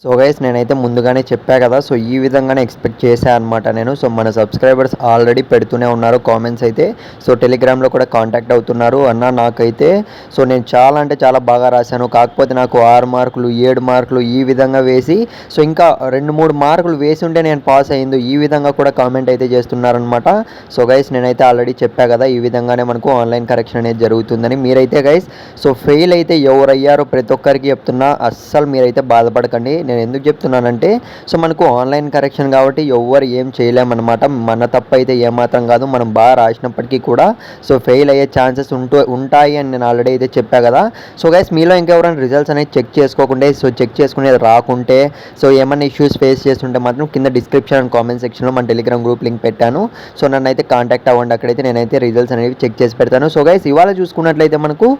So guys నేనైతే ముందుగానే చెప్పా కదా. సో ఈ విధంగానే ఎక్స్పెక్ట్ చేశా అనమాట నేను. సో మన సబ్స్క్రైబర్స్ ఆల్రెడీ పెడుతూనే ఉన్నారు కామెంట్స్ అయితే. సో టెలిగ్రామ్లో కూడా కాంటాక్ట్ అవుతున్నారు. అన్న నాకైతే సో నేను చాలా అంటే చాలా బాగా రాశాను, కాకపోతే నాకు 6 మార్కులు 7 మార్కులు ఈ విధంగా వేసి సో ఇంకా 2-3 మార్కులు వేసి ఉంటే నేను పాస్ అయ్యింది, ఈ విధంగా కూడా కామెంట్ అయితే చేస్తున్నారనమాట. సో గైస్ నేనైతే ఆల్రెడీ చెప్పా కదా, ఈ విధంగానే మనకు ఆన్లైన్ కరెక్షన్ అనేది జరుగుతుందని. మీరైతే గైస్ సో ఫెయిల్ అయితే ఎవరయ్యారో ప్రతి ఒక్కరికి చెప్తున్నా, అస్సలు మీరైతే బాధపడకండి. నేను ఎందుకు చెప్తున్నానంటే సో మనకు ఆన్లైన్ కరెక్షన్ కాబట్టి ఎవ్వరు ఏం చేయలేమన్నమాట. మన తప్పు అయితే ఏమాత్రం కాదు. మనం బాగా రాసినప్పటికీ కూడా సో ఫెయిల్ అయ్యే ఛాన్సెస్ ఉంటాయి అని నేను ఆల్రెడీ అయితే చెప్పా కదా. సో గైస్ మీలో ఇంకెవరైనా రిజల్ట్స్ అనేది చెక్ చేసుకోకుండా సో చెక్ చేసుకునేది రాకుంటే సో ఏమైనా ఇష్యూస్ ఫేస్ చేస్తుంటే మాత్రం కింద డిస్క్రిప్షన్ అండ్ కామెంట్ సెక్షన్లో మన టెలిగ్రామ్ గ్రూప్ లింక్ పెట్టాను. సో నన్ను అయితే కాంటాక్ట్ అవ్వండి, అక్కడైతే నేనైతే రిజల్ట్స్ అనేవి చెక్ చేసి పెడతాను. సో గైస్ ఇవాళ చూసుకున్నట్లయితే మనకు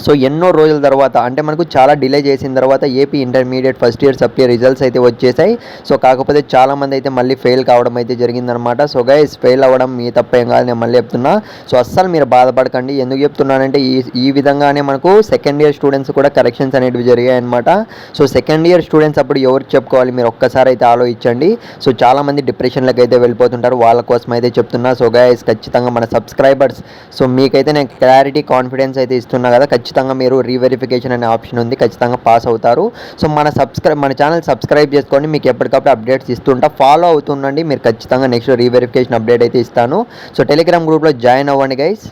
సో ఎన్నో రోజుల తర్వాత అంటే మనకు చాలా డిలే చేసిన తర్వాత AP intermediate first year supply results అయితే వచ్చేసాయి. సో కాకపోతే చాలామంది అయితే మళ్ళీ ఫెయిల్ కావడం అయితే జరిగిందనమాట. సో గైస్ ఫెయిల్ అవ్వడం మీ తప్పేం కాదు, నేను మళ్ళీ చెప్తున్నా. సో అస్సలు మీరు బాధపడకండి. ఎందుకు చెప్తున్నానంటే ఈ విధంగానే మనకు సెకండ్ ఇయర్ స్టూడెంట్స్ కూడా కరెక్షన్స్ అనేవి జరిగాయి అనమాట. సో సెకండ్ ఇయర్ స్టూడెంట్స్ అప్పుడు ఎవరికి చెప్పుకోవాలి, మీరు ఒక్కసారి అయితే ఆలోచించండి. సో చాలామంది డిప్రెషన్లకు అయితే వెళ్ళిపోతుంటారు, వాళ్ళ కోసం అయితే చెప్తున్నా. సో గైస్ ఖచ్చితంగా మన సబ్స్క్రైబర్స్ సో మీకైతే నేను క్లారిటీ కాన్ఫిడెన్స్ అయితే ఇస్తున్నా కదా, ఖచ్చితంగా మీరు రీవెరిఫికేషన్ అనే ఆప్షన్ ఉంది, ఖచ్చితంగా పాస్ అవుతారు. సో మన ఛానల్ సబ్స్క్రైబ్ చేసుకోండి, మీకు ఎప్పటికప్పుడు అప్డేట్స్ ఇస్తుంటా, ఫాలో అవుతుండండి. మీరు ఖచ్చితంగా నెక్స్ట్ రీవెరిఫికేషన్ అప్డేట్ అయితే ఇస్తాను. సో టెలిగ్రామ్ గ్రూప్లో జాయిన్ అవ్వండి గైస్.